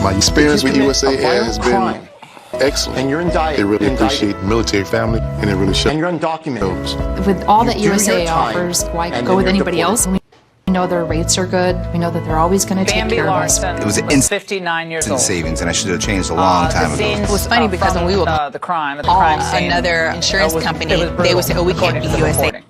My experience with USA has been excellent. And you're indicted. They really appreciate military family, and it really shows. And you're undocumented. With all that You do USA your time, offers, why and go then with you're anybody else? deported. We know their rates are good. We know that they're always going to take care of us. It was was 59 years old. savings, and I should have changed a long time ago. It was funny because when we were the crime scene, another insurance company, they would say, "Oh, we can't be USA."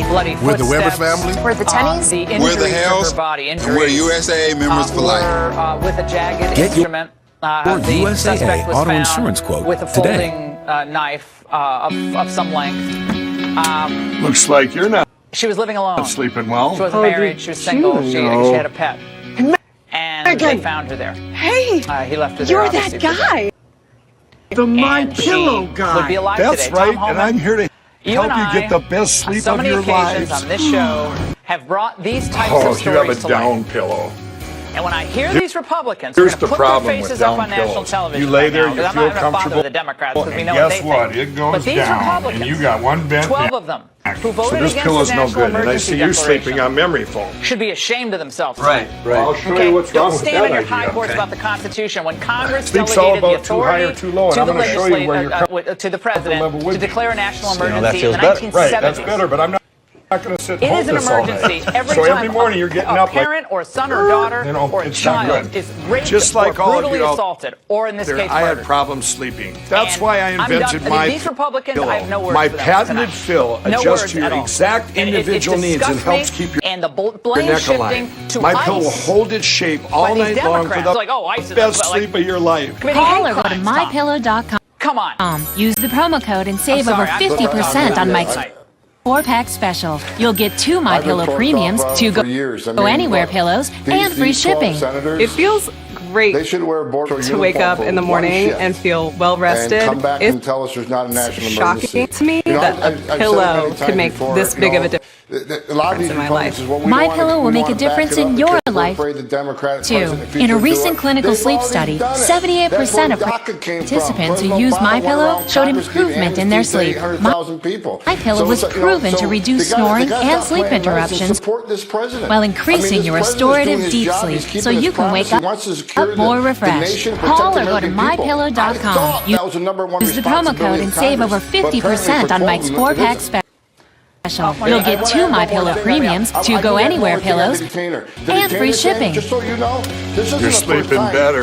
Bloody We're the Weber footsteps, family. We're the Tennies. The We're the injuries of Hells, her body, and we're USA members for life. were, with a jagged Get your instrument. or The USAA suspect was auto found insurance quote with a today. folding knife of some length. Looks like you're not She was living alone. sleeping well. She wasn't married. She was single. She had a pet. And they found her there. Hey, He left her there. you're that obviously, for guy. The My And Pillow she guy. would be alive That's today. right, Tom and Homan, I'm here to you help and you I, get the best on sleep so of many your occasions lives. on this show, have brought these types Oh, of you have stories a to down light. pillow. And when I hear these Republicans Here's are the gonna put problem their with faces up down on national pillows. television You lay right there, now, you because I'm feel not going to bother comfortable. the Democrats Well, because we and know what guess they what? think. It goes but these down, Republicans, and you got one bent 12 of them, who voted So this against pillow's the no National good, and I Emergency see you Declaration sleeping on memory foam. should be ashamed of themselves. Right. I'll show Okay? you what's Don't wrong with stand that on your idea. high horse okay? about the Constitution when Congress Speaks all delegated the about too high or authority too low, and to I'm the gonna show you where you're to the president level with to me. declare a national You know, that emergency in the feels better. 1970s. Right, that's better, but I'm not going to sit It and is an hold this all emergency. day. Every So time every morning you're getting a up like, parent or a son or daughter You know, or a it's not child good. is raped Just like or all of brutally you out assaulted, or in this case I had murdered. problems sleeping. That's And why I I'm invented done- my these Republicans, pillow. I have no words My for them patented tonight. fill No adjusts words to your at all. exact And it individual needs and disgusts me, helps keep your and the blame neck shifting alive. to My ICE pillow will hold its shape all these night long for Democrats. the Like, oh, ICE is best like- sleep of your life. committing Call hate or go to crimes, Tom. mypillow.com. Come on. Use the promo code and save I'm over sorry, 50% on Mike's tonight. 4-pack special. You'll get 2 My Pillow premiums, 2 Go Anywhere pillows, and free shipping. It feels great to wake up in the morning and feel well rested. It's shocking to me that a pillow could make this big of a difference in my life. My Pillow will make a difference in your life, too. In a recent clinical sleep study, 78% of participants who used My Pillow showed improvement in their sleep. My Pillow was proven to reduce snoring and sleep interruptions while increasing your restorative deep sleep so you can wake up more refreshed. Call or go to mypillow.com. Use the promo code and save over 50% on Mike's 4-pack special. You'll get 2 My Pillow premiums, 2 Go Anywhere pillows, and free shipping. You're sleeping better.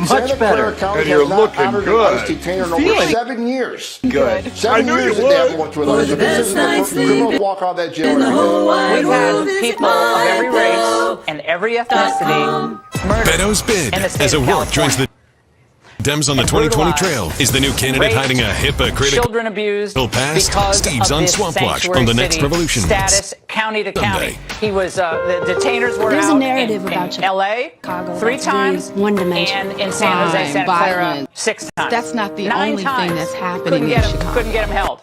Much better. And you're looking good. Feeling 7 years. Good. 7 years that they haven't worked with us. This is the criminals walk out that jail every day. We've had people of every race and every ethnicity murdered Beto's bid in the state as a of work joins the Dems on the 2020 trail. Is the new candidate raped, hiding a hypocritical children abused past? because Steve's of on this Swamp Watch sanctuary on the next city Revolution. status, county to county. He was the detainers were There's out a narrative in about L.A. Chicago 3 that's very times, one-dimensional. and in San Jose, Santa Clara Violence. 6 times. That's not the 9 only thing times. that's happening Couldn't in get him, Chicago. Couldn't get him held.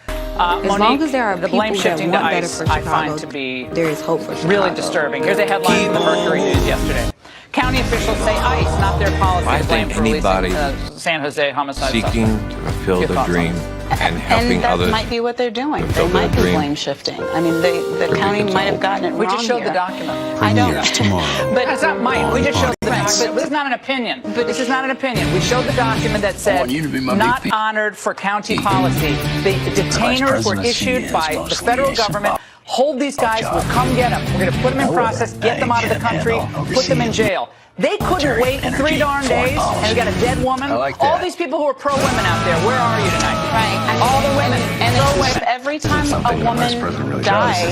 As Monique, long as there are the people blame that shifting want to better ICE, for I Chicago, find to be there is hope for Chicago. really disturbing. Here's a headline from the Mercury News yesterday. County officials say ICE, not their policy, I is blamed think for releasing anybody San Jose homicide seeking suspect. to fulfill Your their thoughts on dream and helping And that others. might be what they're doing. fulfill They might their be dream. blame shifting. I mean, the county might have gotten it We wrong just showed here. the document. I don't. But that's not mine. We just showed the document. This is not an opinion. But this is not an opinion. We showed the document that said not honored for county policy. The detainers were issued by the federal government. Hold these guys. We'll come get them. We're going to put them in process, get them out of the country, put them in jail. They couldn't wait 3 darn days, and we got a dead woman. All these people who are pro-women out there, where are you tonight? Right. All the women. And every time a woman died,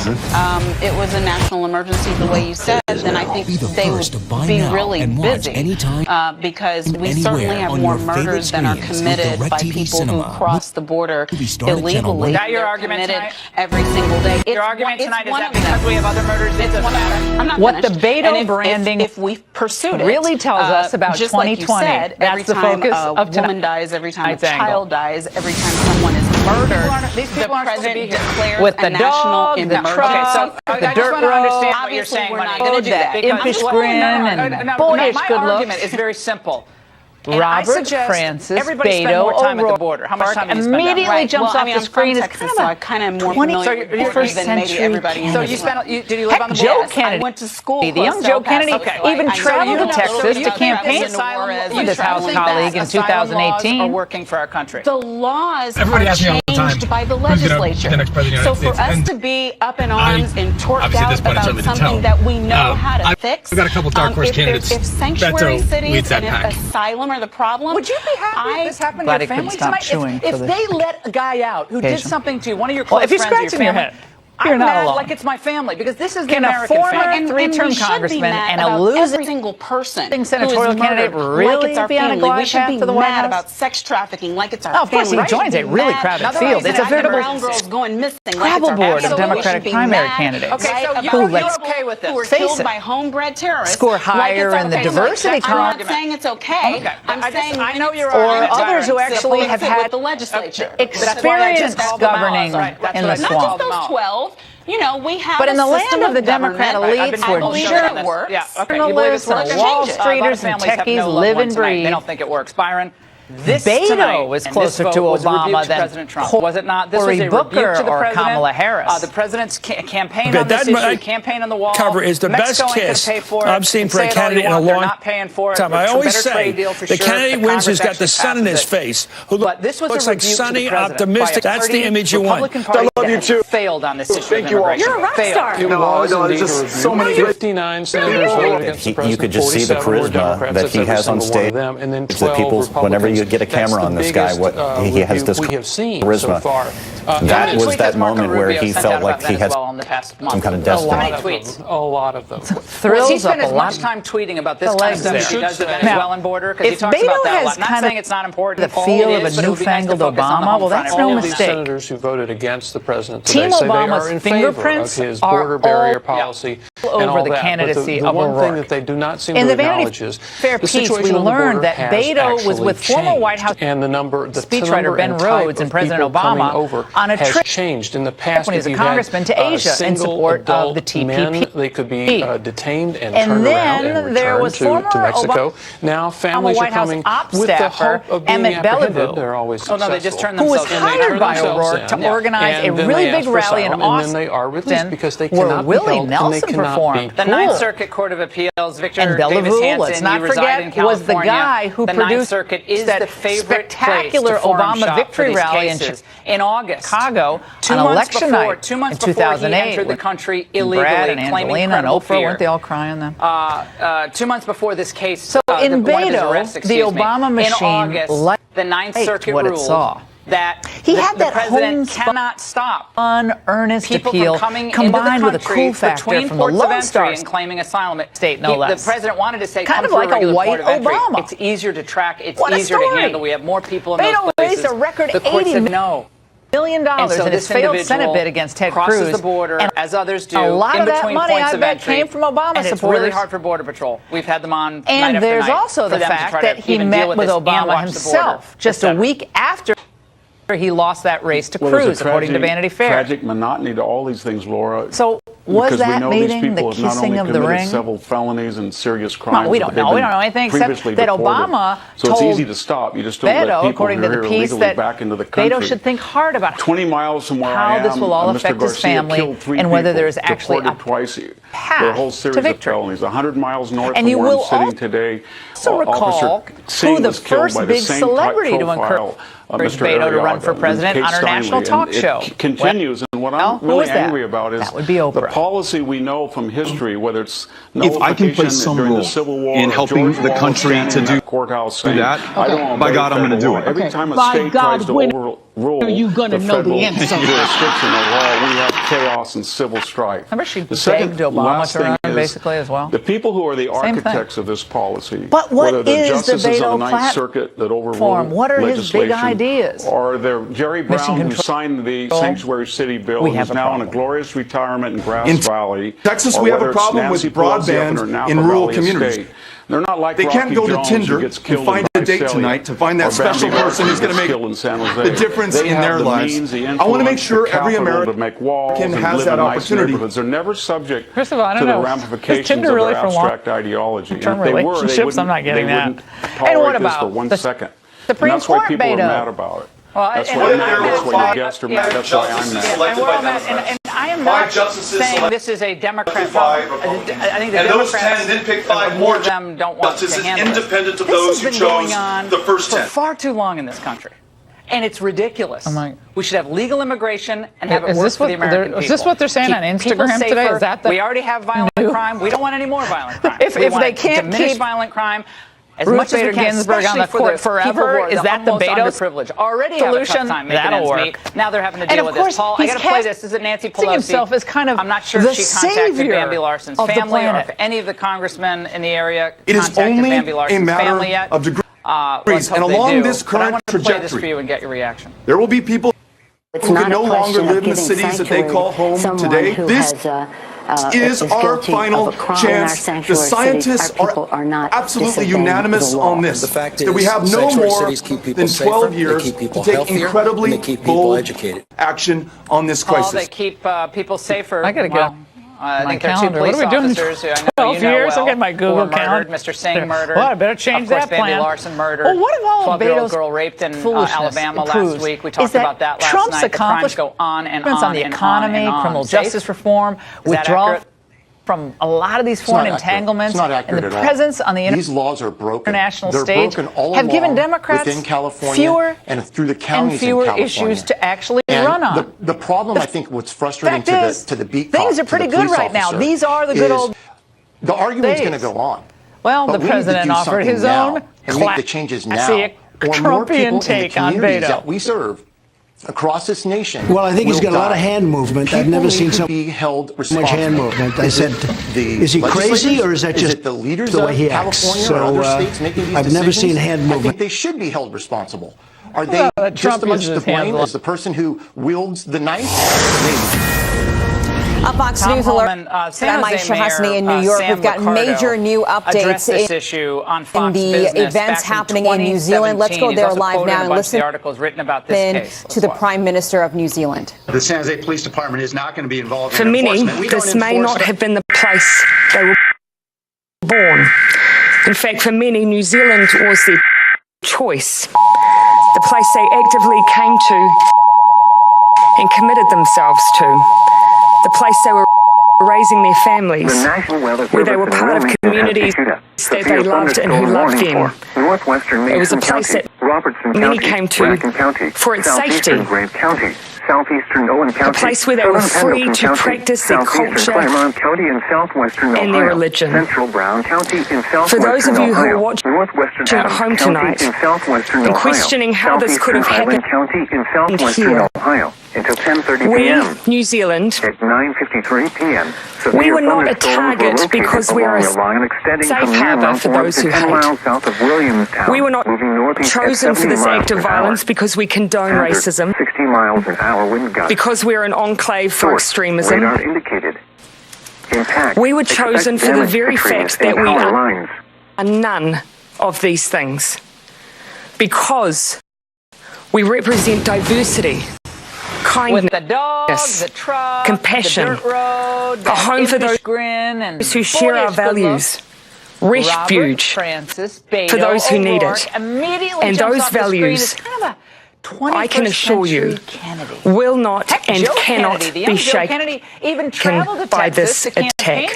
it was a national emergency, the way you said, then I think they would be really busy. Because we certainly have more murders than are committed by people who cross the border illegally. Is that your argument tonight? Every single day. Your argument tonight is that because we have other murders, it doesn't matter? I'm not What the finished. Beto And branding if we pursued it, really tells us about just 2020. like you said, every That's the time focus a of woman dies, every time a tonight's angle. child dies, every time someone is murdered, These people the aren't supposed to be president here. declares With the a national dog, the emergency. truck, the I dirt just want to road. understand what you're Obviously, saying. we're We're not not going to do that. Impish Because- grin and boyish my good looks. argument is very simple. Robert Francis everybody spend more time at the border. How much time immediately jumps off the screen is kind of more familiar with the border than maybe everybody in this room. Did you live on the border? Joe Kennedy. I went to school. The young Joe Kennedy even traveled to Texas to campaign with his House colleague in 2018. Are working for our country. The laws are changed by the legislature. So for us to be up in arms and torqued out about something that we know how to fix, I've got a couple dark horse candidates. If sanctuary cities and if asylum are the problem, would you be happy if this happened to your family tonight? If they let a guy out who did something to you, one of your close friends or your family, you're not alone. Like it's my family, because this is the American family. Can a former three-term congressman and a losing single person senatorial candidate really be on a glide path to the White House? About sex trafficking, like it's our family. Of course, he joins a really crowded field. It's a veritable travel board of Democratic primary candidates. Okay, so you're okay with this? Who were killed by homebred terrorists? Score higher in the diversity I'm not saying it's okay. I'm saying I know you're or others who actually have had the legislature experience governing in the swamp. Not just those 12. You know, we have but in the land of the Democrat elites where journalists and Wall Streeters and techies live and breathe. They don't think it works. Byron, this Beto was closer to Obama than President Trump. Was it not? This was a Booker to the or president. Kamala Harris. The president's campaign on this issue, campaign on the wall. Cover is the best kiss I've seen for a candidate in a long time. I always say the candidate wins who's got the sun in his face, who looks like sunny, optimistic. That's the image you want. I love you too. Failed on this issue. Thank you all. You're a rock star. No, there's just so many 59 senators voted against the president. You could just see the charisma that he has on stage. The people, whenever you get a camera on this guy, what he has this charisma. That was that moment where he felt like he had some kind of destiny. A lot of them. Thrills he spent up as a much lot. time tweeting about this kind of stuff as he does the Venezuelan border, because he if talks Beto about that a lot. has Not kind saying of it's not important. the feel of a newfangled Obama, well, that's no All of these mistake. senators who voted against the president today Team say they Obama's are in favor of fingerprints his are border barrier all policy over and all the that. candidacy But of the one thing O'Rourke. that they do not seem In to the acknowledge Vanity is Fair the piece, we situation on the learned border that has Beto was actually with former changed. White House And the speechwriter Ben and type Rhodes and of President people coming Obama over on a has trip changed. In the past, when he was if a you congressman had to Asia in single support of the adult TPP. men, they could be detained and turned then around and there returned was former to Mexico. Now families are White House coming ops with the staffer hope of being Emmett apprehended. Bellevue, They're always Oh, no, they just successful. turned who was themselves in. hired by O'Rourke to organize a really big rally in Austin, and then they are released because they where cannot Willie be held Nelson and they cannot performed. be The Ninth Circuit Court of Appeals, Victor And Davis Bellevue, Hanson, let's not you reside in forget, was the California. guy who the Ninth produced Circuit is that the favorite spectacular place to forum Obama shop victory for these rally cases. In August, Chicago on election night 2 months in before 2008, he entered the country Brad illegally, and claiming Angelina and credible Oprah, fear. weren't they all crying then? 2 months before this case, So in one of his Beto, arrests, the excuse me, Obama machine in August, the Ninth Circuit what it ruled saw. that He the, had the that president homespun, cannot stop earnest people appeal from coming combined into the with a cool country factor between from the ports of Lone entry Star and claiming asylum. State, no less. The president wanted to say, kind come of through like a regular a white port of entry. Obama. It's easier to track. It's What a easier to story. handle. We have more people in Beto those places. raised a record the courts $80 said no. $1 million And so in his this failed Senate individual bid against Ted crosses Cruz. the border, and as others do, a lot in of that between money, points I of bet, entry. came from Obama and supporters. it's really hard for Border Patrol. We've had them on night after And there's night also for the them to fact try to that he even deal met with this and Obama watch the border, himself just a week after he lost that race to Cruz, according to Vanity Fair. Tragic monotony to all these things, Laura. So was because that we know meeting these people the have not kissing only of the committed ring? several felonies and serious crimes. No, we don't know. We don't know anything except that deported. Obama so it's told easy to stop. You just don't let Beto, people according to who are the here piece, illegally that back into the country. Beto should think hard about 20 miles from where I how am, this will all Mr. affect his Garcia family killed 3 and whether people, there's actually deported a twice. path There are a whole series to of victory. felonies. 100 miles north And from you where will I'm sitting today. also recall who the first big celebrity to encourage Beto to run for president on our national talk show. It continues, and what I'm really angry about is the policy we know from history, whether it's if I can play some during role the Civil War, in helping the country to do courthouse that, by God, I'm going to do it. Every time a state tries to overrule the federal jurisdiction of law, we have chaos and civil strife. Remember she begged Obama to run, basically, as well? The people who are the architects of this policy, but what whether they're is the justices Beto of the Ninth Circuit that overrule what are his big legislation, ideas? or they're Jerry Brown, who signed the Sanctuary City Bill, who's now on a glorious retirement in Grass Valley. Texas, we have a problem with broadband in rural communities. They're not like They Rocky can't go to Jones, Tinder who gets and killed find in a date Visalia, tonight to find that or special Bambi person who's going to make killed in San Jose. the difference They in have their the lives. means, the I want to make influence, sure the every capital American to make walls and has live that in nice opportunity. neighborhoods. They're never subject First of all, I to don't the know. ramifications Tinder of really their for long abstract ideology. And term if they were, they relationships? wouldn't, I'm not getting they that. wouldn't And tolerate what this about for 1 second. Supreme And that's why Court, people Beto? are mad about it. Well, That's and why I'm that's not- why you guessed are mad. That's why I'm mad. And I am not saying this is a Democrat problem. I think the Democrats, then pick 5 more of them don't want to justices handle independent of this. those This who has been chose going on the first for 10. far too long in this country. And it's ridiculous. We should have legal immigration and have it work for the American people. Is this what they're saying on Keep people Instagram today? safer. Is that the we already have violent crime. We don't want any more violent crime. If we want they to can't diminish keep violent crime as Ruth much as we Bader can, Ginsburg on the especially court for the people forever? who are Is that the most Beto's underprivileged. Already have a solution? tough time making That'll ends work. meet. Now they're having to And deal of with this. course, Paul, I he's got to play this. This is Nancy Pelosi. himself as kind of I'm not sure the if she contacted savior Bambi Larson's of the family or planet. if any of the congressmen in the area It is contacted only Bambi a Larson's matter family yet. of degrees. Let's hope And they along do. this But I current want to play this trajectory, for you and get your reaction. there will be people who can no longer live in the cities that they call home today. This is our final chance. The scientists are absolutely unanimous on this. That we have no more than 12 years to take incredibly bold action on this Paul, they crisis. keep people safer. I gotta go. I My think there are 2 calendar. police What are we doing? officers who I know 12 you know years? well, I'll get my who Google were murdered. calendar. Mr. Singh murdered. Well, I better change of course, that Bambi plan. Larson murdered. Well, what if all of 12-year-old Beto's girl raped in foolishness Alabama proves last week. We is talked that about that last Trump's night. The crimes go accomplishments on and on on the and economy, on and on. criminal Safe? justice reform, Is that withdrawal accurate? from a lot of these foreign entanglements, It's not accurate and the at all. presence on the These laws are broken. international They're stage broken all have given along Democrats within California fewer and through the counties and fewer in California. issues to actually And run on. The problem, I think, what's frustrating Fact to the beat things cop, are pretty to the good police right now. officer These are the good is old the argument's going to days. go on. Well, But the we need to president do offered something his now own and make the changes now. I see a or more people in Trumpian the take on communities Beto. that we serve across this nation. Well, I think he's will got a lot of die. hand movement. People I've never need seen to so be held much hand responsible. movement. I Is said, it the is he crazy legislators? or is that just it the leaders the way of he acts? California So, or other states making these I've never decisions? seen hand I movement. think they should be held responsible. Are they Trump just as much uses to his hands blame a lot. as the person who wields the knife? Maybe. Fox News alert. I'm Aisha Hannity in New York. Sam We've got Liccardo major new addressed updates this issue on Fox the Business events back happening in New Zealand. Let's go 2017. there He's also live quoted now a and bunch of listen the articles written about this case. to the Prime Minister of New Zealand. The San Jose Police Department is not going to be involved For in many, enforcement. We this don't may enforce not have been the place they were born. In fact, for many, New Zealand was their choice, the place they actively came to and committed themselves to, the place they were raising their families, where they were part of communities that they loved and who loved them. It was a place that many came to for its safety, a place where they were free to practice their culture and their religion. For those of you who are watching at home tonight and questioning how this could have happened here, we, New Zealand, we were not a target because we are a safe harbour for those who hate. We were not chosen for this act of violence because we condone racism, because we're an enclave for extremism. We were chosen for the very fact that we are none of these things, because we represent diversity, kindness, With the dog, the truck, compassion, the dirt road, a home for those grin, and who share our values, refuge for those who need it. And those values, I can assure you, will not and cannot be shaken by this attack.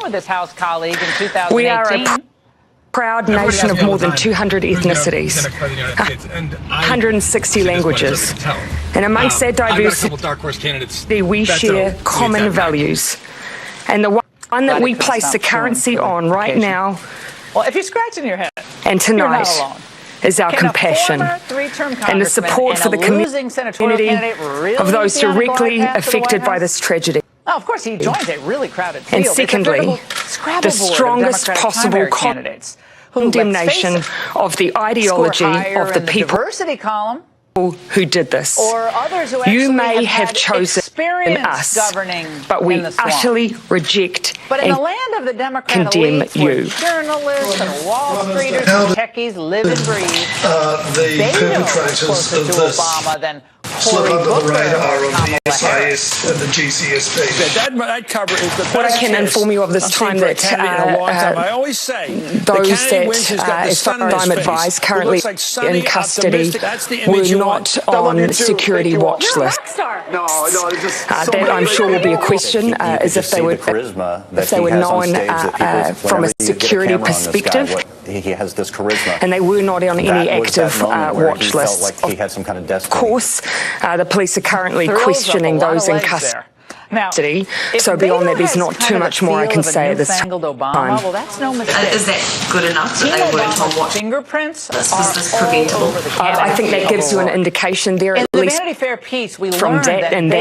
We are a proud nation of more than 200 ethnicities, 160 languages, and amongst that diversity we share common values. And the one that we place the currency on right now if you're scratching your head and tonight is our compassion and the support for the community of those directly affected by this tragedy. Oh, of course, he joins a really crowded field. And secondly, the strongest possible condemnation of the ideology of the people. Diversity column. who did this. Or others who you actually may have have chosen us, governing but we in the swamp. utterly reject But in and the land of the Democrat condemn elites, you. where journalists and Wall Streeters and techies live and breathe, the perpetrators of this Obama than slip under the radar of the SIS and the GCSP. That cover is the best. What I can inform you of this time that I always say those that, as far as I'm advised, currently in custody were not on security watch lists. That I'm sure will be a question, as if they were known from a security perspective. He has this charisma. And they were not on any active watch lists. Like he had some kind of destiny. Of course, the police are currently questioning those in custody. So beyond that, there's not too much more I can say at this time. Well, that's no mistake. Is that good enough that they weren't on watch? Fingerprints Was this preventable? I think that gives you an indication there, at in the least Vanity Fair piece, we from learned that that and that